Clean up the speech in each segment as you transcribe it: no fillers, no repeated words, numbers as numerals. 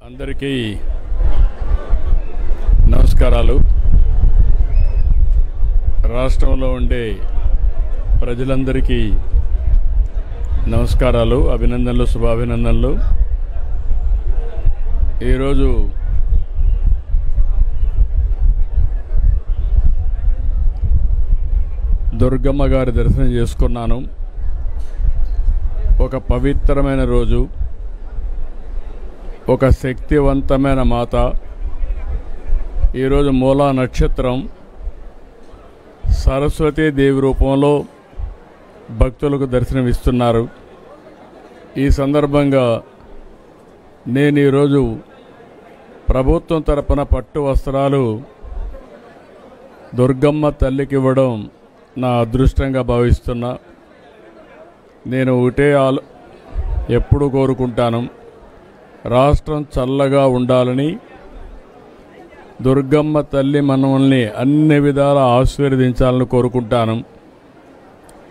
అందరికీ నమస్కారాలు. రాష్ట్రంలో ఉండే ప్రజలందరికీ నమస్కారాలు, అభినందనలు, శుభాభినందనలు. ఈరోజు దుర్గమ్మ గారి దర్శనం చేసుకున్నాను. ఒక పవిత్రమైన రోజు, ఒక శక్తివంతమైన మాత. ఈరోజు మూలా నక్షత్రం. సరస్వతీదేవి రూపంలో భక్తులకు దర్శనమిస్తున్నారు. ఈ సందర్భంగా నేను ఈరోజు ప్రభుత్వం తరపున పట్టు వస్త్రాలు దుర్గమ్మ తల్లికి ఇవ్వడం నా అదృష్టంగా భావిస్తున్నా. నేను ఒకటే ఎప్పుడు కోరుకుంటాను, రాష్ట్రం చల్లగా ఉండాలని. దుర్గమ్మ తల్లి మనల్ని అన్ని విధాలా ఆశీర్వదించాలని కోరుకుంటాను.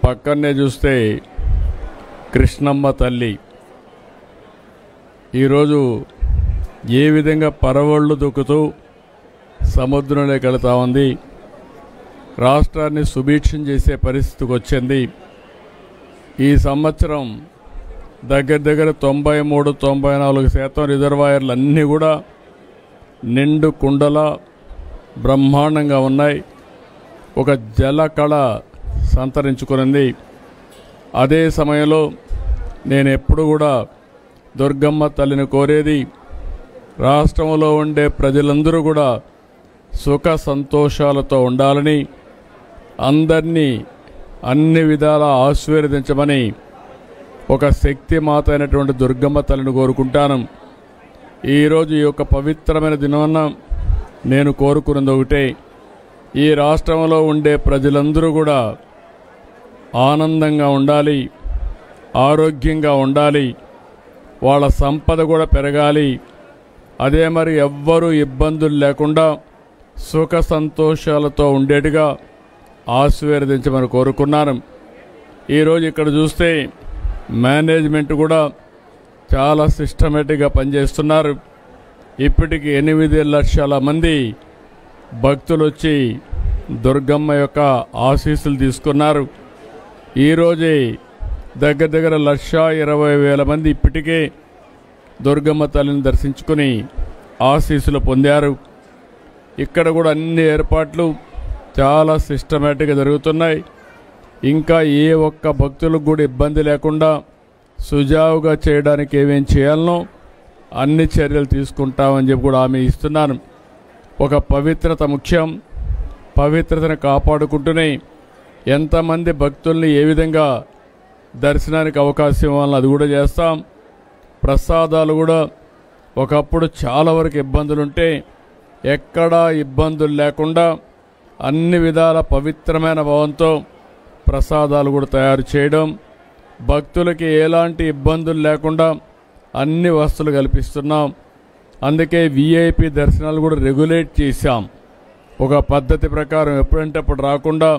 పక్కనే చూస్తే కృష్ణమ్మ తల్లి ఈరోజు ఏ విధంగా పరవళ్ళు దొక్కుతూ సముద్రంలోకి వెళుతూ ఉంది. రాష్ట్రాన్ని సుభిక్షం చేసే పరిస్థితికి వచ్చింది. ఈ సంవత్సరం దగ్గర 93-94% రిజర్వాయర్లు అన్నీ కూడా నిండు కుండల బ్రహ్మాండంగా ఉన్నాయి. ఒక జలకళ సంతరించుకున్నది. అదే సమయంలో నేను ఎప్పుడు కూడా దుర్గమ్మ తల్లిని కోరేది, రాష్ట్రంలో ఉండే ప్రజలందరూ కూడా సుఖ సంతోషాలతో ఉండాలని, అందరినీ అన్ని విధాలా ఆశీర్వదించమని ఒక శక్తి మాత అయినటువంటి దుర్గమ్మ తల్లిని కోరుకుంటాను. ఈరోజు ఈ యొక్క పవిత్రమైన దినాన నేను కోరుకున్నది ఒకటే, ఈ రాష్ట్రంలో ఉండే ప్రజలందరూ కూడా ఆనందంగా ఉండాలి, ఆరోగ్యంగా ఉండాలి, వాళ్ళ సంపద కూడా పెరగాలి. అదే మరి ఎవ్వరూ ఇబ్బందులు లేకుండా సుఖ సంతోషాలతో ఉండేట్టుగా ఆశీర్వదించమని కోరుకున్నాను. ఈరోజు ఇక్కడ చూస్తే మేనేజ్మెంట్ కూడా చాలా సిస్టమేటిక్గా పనిచేస్తున్నారు. ఇప్పటికి 8 లక్షల మంది భక్తులు వచ్చి దుర్గమ్మ యొక్క ఆశీస్సులు తీసుకున్నారు. ఈరోజే దగ్గర 1,20,000 మంది ఇప్పటికే దుర్గమ్మ తల్లిని దర్శించుకుని ఆశీస్సులు పొందారు. ఇక్కడ కూడా అన్ని ఏర్పాట్లు చాలా సిస్టమేటిక్గా జరుగుతున్నాయి. ఇంకా ఏ ఒక్క భక్తులకు కూడా ఇబ్బంది లేకుండా సుజావుగా చేయడానికి ఏమేం చేయాలనో అన్ని చర్యలు తీసుకుంటామని చెప్పి కూడా హామీ ఇస్తున్నాను. ఒక పవిత్రత ముఖ్యం. పవిత్రతను కాపాడుకుంటూనే ఎంతమంది భక్తుల్ని ఏ విధంగా దర్శనానికి అవకాశం ఇవ్వాలని అది కూడా చేస్తాం. ప్రసాదాలు కూడా ఒకప్పుడు చాలా వరకు ఇబ్బందులుంటే ఎక్కడా ఇబ్బందులు లేకుండా అన్ని విధాల పవిత్రమైన భావంతో ప్రసాదాలు కూడా తయారు చేయడం, భక్తులకి ఎలాంటి ఇబ్బందులు లేకుండా అన్ని వసతులు కల్పిస్తున్నాం. అందుకే విఐపి దర్శనాలు కూడా రెగ్యులేట్ చేశాం. ఒక పద్ధతి ప్రకారం ఎప్పుడంటే అప్పుడు రాకుండా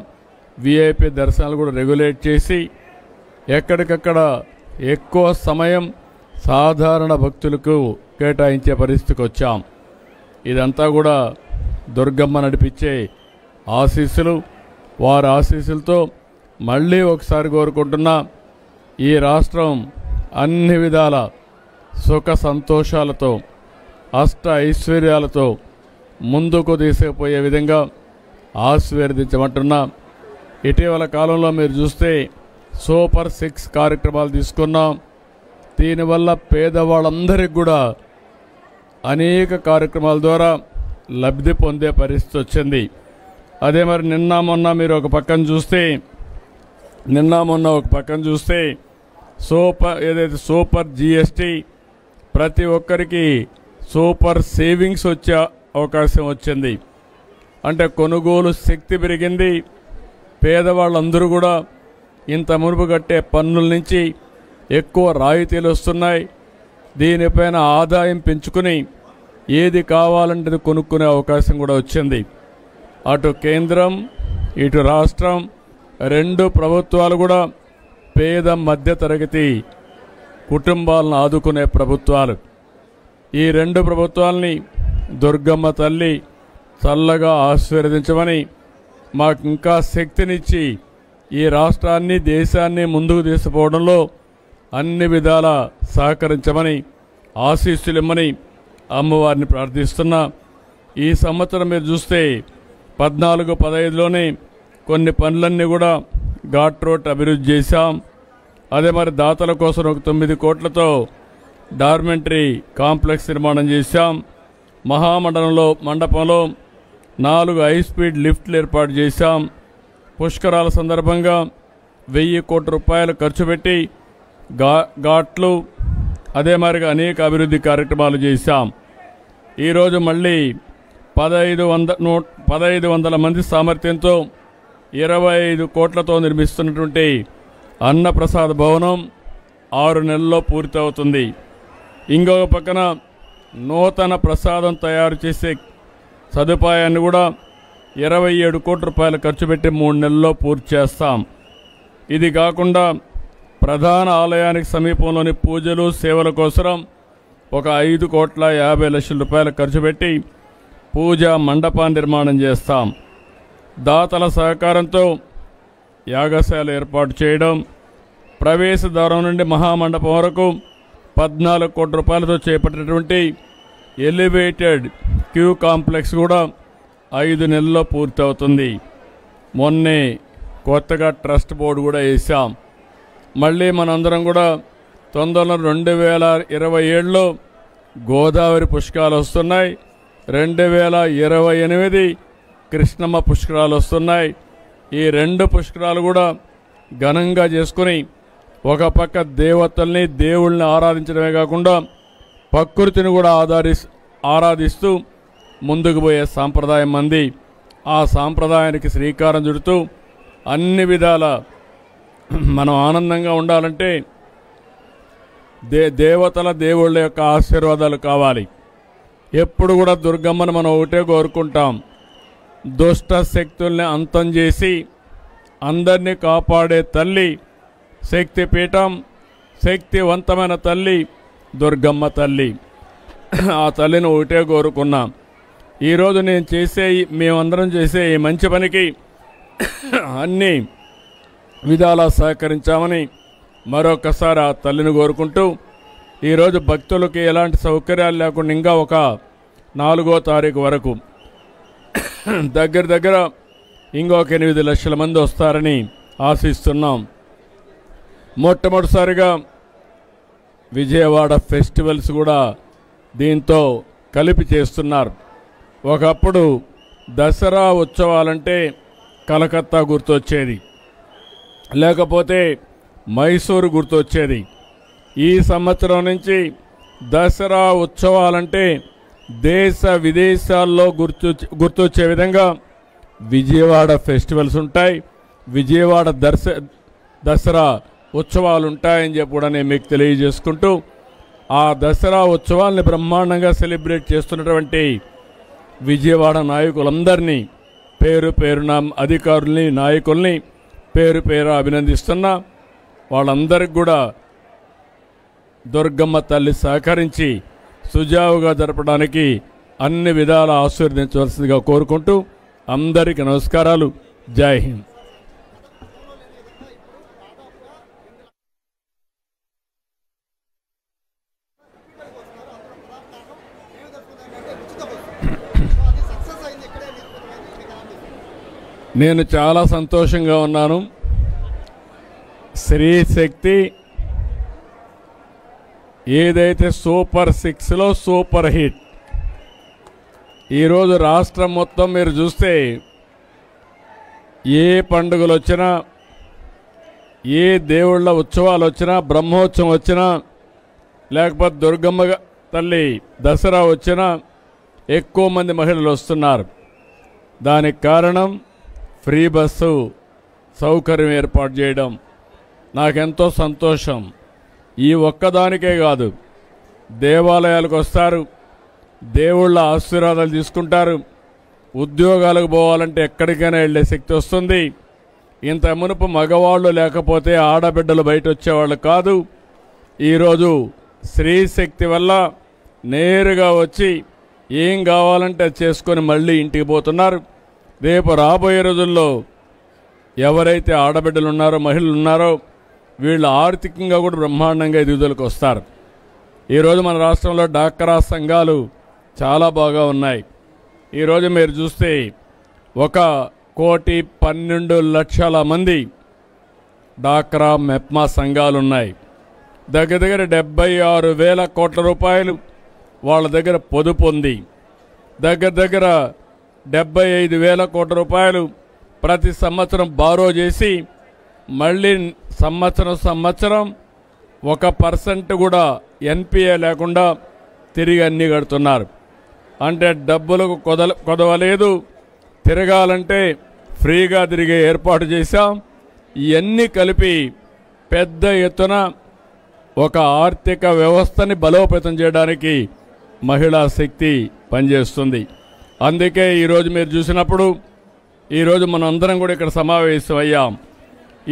విఐపి దర్శనాలు కూడా రెగ్యులేట్ చేసి ఎక్కడికక్కడ ఎక్కువ సమయం సాధారణ భక్తులకు కేటాయించే పరిస్థితికి వచ్చాం. ఇదంతా కూడా దుర్గమ్మ నడిపించే ఆశీస్సులు. వారి ఆశీస్సులతో మళ్ళీ ఒకసారి కోరుకుంటున్నా, ఈ రాష్ట్రం అన్ని విధాల సుఖ సంతోషాలతో అష్ట ఐశ్వర్యాలతో ముందుకు తీసుకుపోయే విధంగా ఆశీర్వదించమంటున్నా. ఇటీవల కాలంలో మీరు చూస్తే సూపర్ 6 కార్యక్రమాలు తీసుకున్నాం. దీనివల్ల పేదవాళ్ళందరికీ కూడా అనేక కార్యక్రమాల ద్వారా లబ్ధి పొందే పరిస్థితి వచ్చింది. అదే మరి నిన్న మొన్న ఒక పక్కన చూస్తే ఏదైతే సూపర్ జిఎస్టీ, ప్రతి ఒక్కరికి సూపర్ సేవింగ్స్ వచ్చే అవకాశం వచ్చింది. అంటే కొనుగోలు శక్తి పెరిగింది. పేదవాళ్ళందరూ కూడా ఇంత మునుపు కట్టే పన్నుల నుంచి ఎక్కువ రాయితీలు వస్తున్నాయి. దీనిపైన ఆదాయం పెంచుకుని ఏది కావాలంటే కొనుక్కునే అవకాశం కూడా వచ్చింది. అటు కేంద్రం ఇటు రాష్ట్రం 2 ప్రభుత్వాలు కూడా పేద మధ్యతరగతి కుటుంబాలను ఆదుకునే ప్రభుత్వాలు. ఈ రెండు ప్రభుత్వాల్ని దుర్గమ్మ తల్లి చల్లగా ఆశీర్వదించమని, మాకు ఇంకా శక్తినిచ్చి ఈ రాష్ట్రాన్ని దేశాన్ని ముందుకు తీసుకుపోవడంలో అన్ని విధాల సహకరించమని, ఆశీస్సులిమ్మని అమ్మవారిని ప్రార్థిస్తున్నా. ఈ సంవత్సరం మీరు చూస్తే 14-15లోనే కొన్ని పనులన్నీ కూడా ఘాట్ రోడ్ అభివృద్ధి చేశాం. అదే మరి దాతల కోసం ఒక 9 కోట్లతో డార్మెంటరీ కాంప్లెక్స్ నిర్మాణం చేశాం. మండపంలో 4 హైస్పీడ్ లిఫ్ట్లు ఏర్పాటు చేశాం. పుష్కరాల సందర్భంగా 1000 కోట్ల రూపాయలు ఖర్చు పెట్టి ఘాట్లు అదే మరిగా అనేక అభివృద్ధి కార్యక్రమాలు చేశాం. ఈరోజు మళ్ళీ 1500 మంది సామర్థ్యంతో 25 కోట్లతో నిర్మిస్తున్నటువంటి అన్నప్రసాద భవనం 6 నెలల్లో పూర్తవుతుంది. ఇంకొక పక్కన నూతన ప్రసాదం తయారు చేసే సదుపాయాన్ని కూడా 27 కోట్ల రూపాయలు ఖర్చు పెట్టి 3 నెలల్లో పూర్తి చేస్తాం. ఇది కాకుండా ప్రధాన ఆలయానికి సమీపంలోని పూజలు సేవల కోసం ఒక 5,50,00,000 రూపాయలు ఖర్చు పెట్టి పూజా మండపాన్ని నిర్మాణం చేస్తాం. దాతల సహకారంతో యాగశాల ఏర్పాటు చేయడం, ప్రవేశద్వారం నుండి మహామండపం వరకు 14 కోట్ల రూపాయలతో చేపట్టినటువంటి ఎలివేటెడ్ క్యూ కాంప్లెక్స్ కూడా 5 నెలల్లో పూర్తవుతుంది. మొన్నే కొత్తగా ట్రస్ట్ బోర్డు కూడా వేసాం. మళ్ళీ మనందరం కూడా తొందరలో 2027లో గోదావరి పుష్కరాలు వస్తున్నాయి. 2028 కృష్ణమ్మ పుష్కరాలు వస్తున్నాయి. ఈ 2 పుష్కరాలు కూడా ఘనంగా చేసుకుని ఒక పక్క దేవతల్ని దేవుళ్ళని ఆరాధించడమే కాకుండా ప్రకృతిని కూడా ఆరాధిస్తూ ముందుకు పోయే సాంప్రదాయం మంది. ఆ సాంప్రదాయానికి శ్రీకారం చుడుతూ అన్ని విధాల మనం ఆనందంగా ఉండాలంటే దేవతల దేవుళ్ళ యొక్క ఆశీర్వాదాలు కావాలి. ఎప్పుడు కూడా దుర్గమ్మను మనం ఒకటే కోరుకుంటాం, దుష్ట శక్తుల్ని అంతం చేసి అందరినీ కాపాడే తల్లి శక్తిపీఠం, శక్తివంతమైన తల్లి దుర్గమ్మ తల్లి. ఆ తల్లిని ఒకటే కోరుకున్నాం. ఈరోజు మేమందరం చేసే ఈ మంచి పనికి అన్ని విధాలా సహకరించామని మరొకసారి ఆ తల్లిని కోరుకుంటూ, ఈరోజు భక్తులకి ఎలాంటి సౌకర్యాలు లేకుండా ఇంకా ఒక 4వ తారీఖు వరకు దగ్గర ఇంకొక 8 లక్షల మంది వస్తారని ఆశిస్తున్నాం. మొట్టమొదటిసారిగా విజయవాడ ఫెస్టివల్స్ కూడా దీంతో కలిపి చేస్తున్నారు. ఒకప్పుడు దసరా ఉత్సవాలంటే కలకత్తా గుర్తొచ్చేది, లేకపోతే మైసూరు గుర్తొచ్చేది. ఈ సంవత్సరం నుంచి దసరా ఉత్సవాలంటే దేశ విదేశాల్లో గుర్తొచ్చే విధంగా విజయవాడ ఫెస్టివల్స్ ఉంటాయి, విజయవాడ దసరా ఉత్సవాలు ఉంటాయని చెప్పి కూడా నేను మీకు తెలియజేసుకుంటూ, ఆ దసరా ఉత్సవాల్ని బ్రహ్మాండంగా సెలబ్రేట్ చేస్తున్నటువంటి విజయవాడ నాయకులందరినీ పేరు పేరున అధికారుల్ని నాయకుల్ని పేరు అభినందిస్తున్నా. వాళ్ళందరికీ కూడా దుర్గమ్మ తల్లి సహకరించి సుజావుగా జరపడానికి అన్ని విధాల ఆశీర్వదించవలసిందిగా కోరుకుంటూ అందరికీ నమస్కారాలు. జై హింద్. నేను చాలా సంతోషంగా ఉన్నాను. స్త్రీ శక్తి ఏదైతే సూపర్ 6లో సూపర్ హిట్. ఈరోజు రాష్ట్రం మొత్తం మీరు చూస్తే ఏ పండుగలు వచ్చినా, ఏ దేవుళ్ళ ఉత్సవాలు వచ్చినా, బ్రహ్మోత్సవం వచ్చినా, లేకపోతే దుర్గమ్మ తల్లి దసరా వచ్చినా ఎక్కువ మంది మహిళలు వస్తున్నారు. దానికి కారణం ఫ్రీ బస్సు సౌకర్యం ఏర్పాటు చేయడం. నాకెంతో సంతోషం. ఈ ఒక్కదానికే కాదు, దేవాలయాలకు వస్తారు, దేవుళ్ళ ఆశీర్వాదాలు తీసుకుంటారు, ఉద్యోగాలకు పోవాలంటే ఎక్కడికైనా వెళ్ళే శక్తి వస్తుంది. ఇంత మునుపు మగవాళ్ళు లేకపోతే ఆడబిడ్డలు బయట వచ్చేవాళ్ళు కాదు. ఈరోజు స్త్రీ శక్తి వల్ల నేరుగా వచ్చి ఏం కావాలంటే అది చేసుకొని మళ్ళీ ఇంటికి పోతున్నారు. రేపు రాబోయే రోజుల్లో ఎవరైతే ఆడబిడ్డలు ఉన్నారో, మహిళలు ఉన్నారో, వీళ్ళు ఆర్థికంగా కూడా బ్రహ్మాండంగా ఎదుగుదలకు వస్తారు. ఈరోజు మన రాష్ట్రంలో డాక్రా సంఘాలు చాలా బాగా ఉన్నాయి. ఈరోజు మీరు చూస్తే 1,12,00,000 మంది డాక్రా మెప్మా సంఘాలు ఉన్నాయి. దగ్గర దగ్గర 76,000 కోట్ల రూపాయలు వాళ్ళ దగ్గర పొదుపు ఉంది. దగ్గర దగ్గర 75,000 కోట్ల రూపాయలు ప్రతి సంవత్సరం బారో చేసి మళ్ళీ సంవత్సరం 1% కూడా ఎన్పిఏ లేకుండా తిరిగి అన్నీ కడుతున్నారు. అంటే డబ్బులకు కొదవలేదు, తిరగాలంటే ఫ్రీగా తిరిగే ఏర్పాటు చేశాం. ఇవన్నీ కలిపి పెద్ద ఎత్తున ఒక ఆర్థిక వ్యవస్థని బలోపేతం చేయడానికి మహిళా శక్తి పనిచేస్తుంది. అందుకే ఈరోజు మీరు చూసినప్పుడు ఈరోజు మనం అందరం కూడా ఇక్కడ సమావేశం అయ్యాం.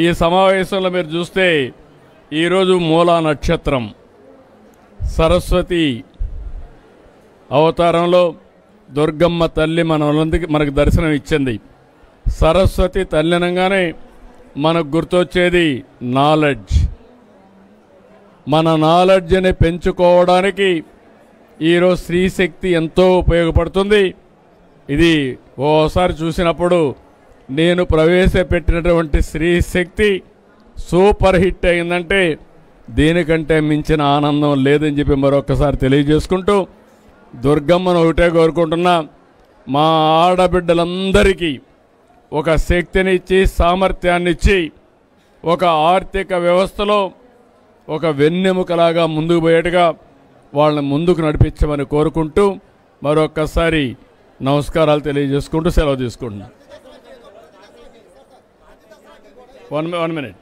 ఈ సమావేశంలో మీరు చూస్తే ఈరోజు మూలా నక్షత్రం సరస్వతి అవతారంలో దుర్గమ్మ తల్లి మనకు దర్శనం ఇచ్చింది. సరస్వతి తల్లి అనగానే మనకు గుర్తొచ్చేది నాలెడ్జ్. మన నాలెడ్జ్ని పెంచుకోవడానికి ఈరోజు స్త్రీశక్తి ఎంతో ఉపయోగపడుతుంది. ఇది ఓసారి చూసినప్పుడు నేను ప్రవేశపెట్టినటువంటి స్త్రీశక్తి సూపర్ హిట్ అయిందంటే దీనికంటే మించిన ఆనందం లేదని చెప్పి మరొకసారి తెలియజేసుకుంటూ దుర్గమ్మను ఒకటే కోరుకుంటున్నా, మా ఆడబిడ్డలందరికీ ఒక శక్తినిచ్చి సామర్థ్యాన్నిచ్చి ఒక ఆర్థిక వ్యవస్థలో ఒక వెన్నెముకలాగా ముందుకు పోయేట్టుగా వాళ్ళని ముందుకు నడిపించమని కోరుకుంటూ మరొక్కసారి నమస్కారాలు తెలియజేసుకుంటూ సెలవు తీసుకుంటున్నా. One minute.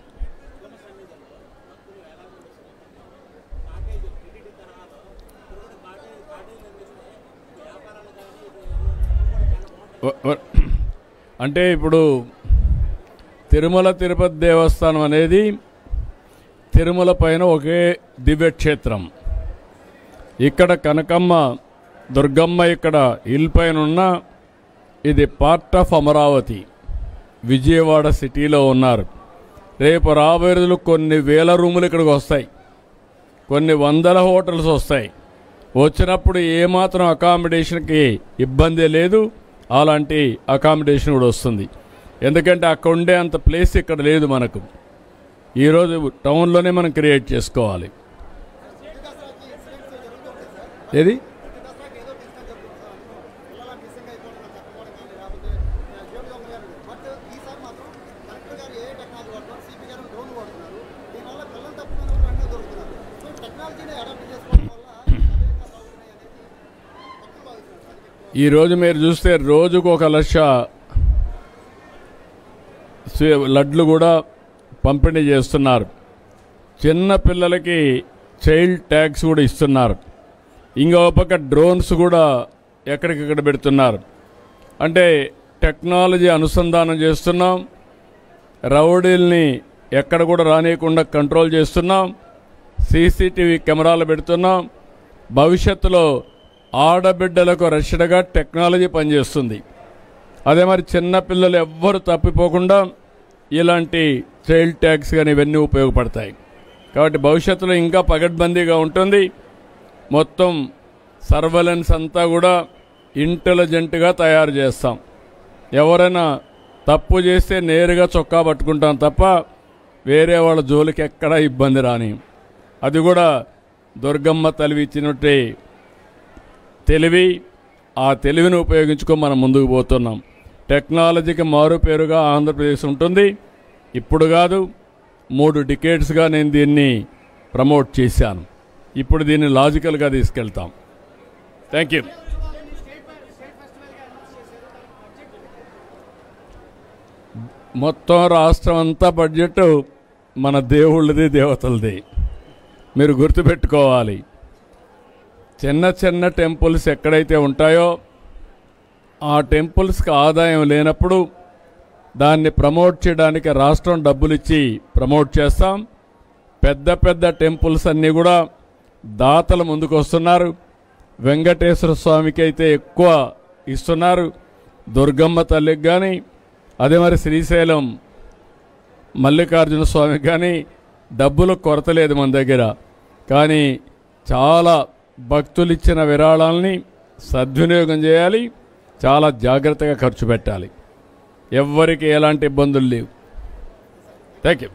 అంటే ఇప్పుడు తిరుమల తిరుపతి దేవస్థానం అనేది తిరుమల పైన ఒకే దివ్యక్షేత్రం. ఇక్కడ కనకమ్మ దుర్గమ్మ ఇక్కడ హిల్ పైన ఉన్న ఇది పార్ట్ ఆఫ్ అమరావతి, విజయవాడ సిటీలో ఉన్నారు. రేపు రాబోయే రోజులు కొన్ని వేల రూములు ఇక్కడికి వస్తాయి, కొన్ని వందల హోటల్స్ వస్తాయి. వచ్చినప్పుడు ఏమాత్రం అకామిడేషన్కి ఇబ్బంది లేదు, అలాంటి అకామిడేషన్ కూడా వస్తుంది. ఎందుకంటే అక్కడ ఉండే అంత ప్లేస్ ఇక్కడ లేదు మనకు. ఈరోజు టౌన్లోనే మనం క్రియేట్ చేసుకోవాలి. ఏది ఈరోజు మీరు చూస్తే రోజుకు 1,00,000 లడ్లు కూడా పంపిణీ చేస్తున్నారు. చిన్న పిల్లలకి చైల్డ్ ట్యాక్స్ కూడా ఇస్తున్నారు. ఇంకో పక్క డ్రోన్స్ కూడా ఎక్కడికక్కడ పెడుతున్నారు. అంటే టెక్నాలజీ అనుసంధానం చేస్తున్నాం, రౌడీల్ని ఎక్కడ కూడా రానియకుండా కంట్రోల్ చేస్తున్నాం, సీసీటీవీ కెమెరాలు పెడుతున్నాం. భవిష్యత్తులో ఆడబిడ్డలకు రక్షణగా టెక్నాలజీ పనిచేస్తుంది. అదే మరి చిన్నపిల్లలు ఎవ్వరు తప్పిపోకుండా ఇలాంటి చైల్డ్ ట్యాక్స్ కానీ ఇవన్నీ ఉపయోగపడతాయి. కాబట్టి భవిష్యత్తులో ఇంకా పగడ్బందీగా ఉంటుంది. మొత్తం సర్వేలెన్స్ అంతా కూడా ఇంటెలిజెంట్గా తయారు చేస్తాం. ఎవరైనా తప్పు చేస్తే నేరుగా చొక్కా పట్టుకుంటాం తప్ప వేరే వాళ్ళ జోలికి ఎక్కడా ఇబ్బంది రాని. అది కూడా దుర్గమ్మ తల్లి ఇచ్చినట్టే తెలివి. ఆ తెలివిని ఉపయోగించుకొని మనం ముందుకు పోతున్నాం. టెక్నాలజీకి మారుపేరుగా ఆంధ్రప్రదేశ్ ఉంటుంది. ఇప్పుడు కాదు, 3 డికేడ్స్గా నేను దీన్ని ప్రమోట్ చేశాను. ఇప్పుడు దీన్ని లాజికల్గా తీసుకెళ్తాం. Thank you. మొత్తం రాష్ట్రం అంతా బడ్జెట్ మన దేవుళ్ళది, దేవతలది. మీరు గుర్తుపెట్టుకోవాలి. చిన్న చిన్న టెంపుల్స్ ఎక్కడైతే ఉంటాయో ఆ టెంపుల్స్కి ఆదాయం లేనప్పుడు దాన్ని ప్రమోట్ చేయడానికి రాష్ట్రం డబ్బులు ఇచ్చి ప్రమోట్ చేస్తాం. పెద్ద పెద్ద టెంపుల్స్ అన్నీ కూడా దాతలు ముందుకు వస్తున్నారు. వెంకటేశ్వర స్వామికి అయితే ఎక్కువ ఇస్తున్నారు, దుర్గమ్మ తల్లికి కానీ, అదే మరి శ్రీశైలం మల్లికార్జున స్వామికి కానీ డబ్బులు కొరత లేదు మన దగ్గర. కానీ చాలా భక్తులు ఇచ్చిన విరాళాలని సద్వినియోగం చేయాలి, చాలా జాగ్రత్తగా ఖర్చు పెట్టాలి. ఎవ్వరికి ఎలాంటి ఇబ్బందులు లేవు. Thank you.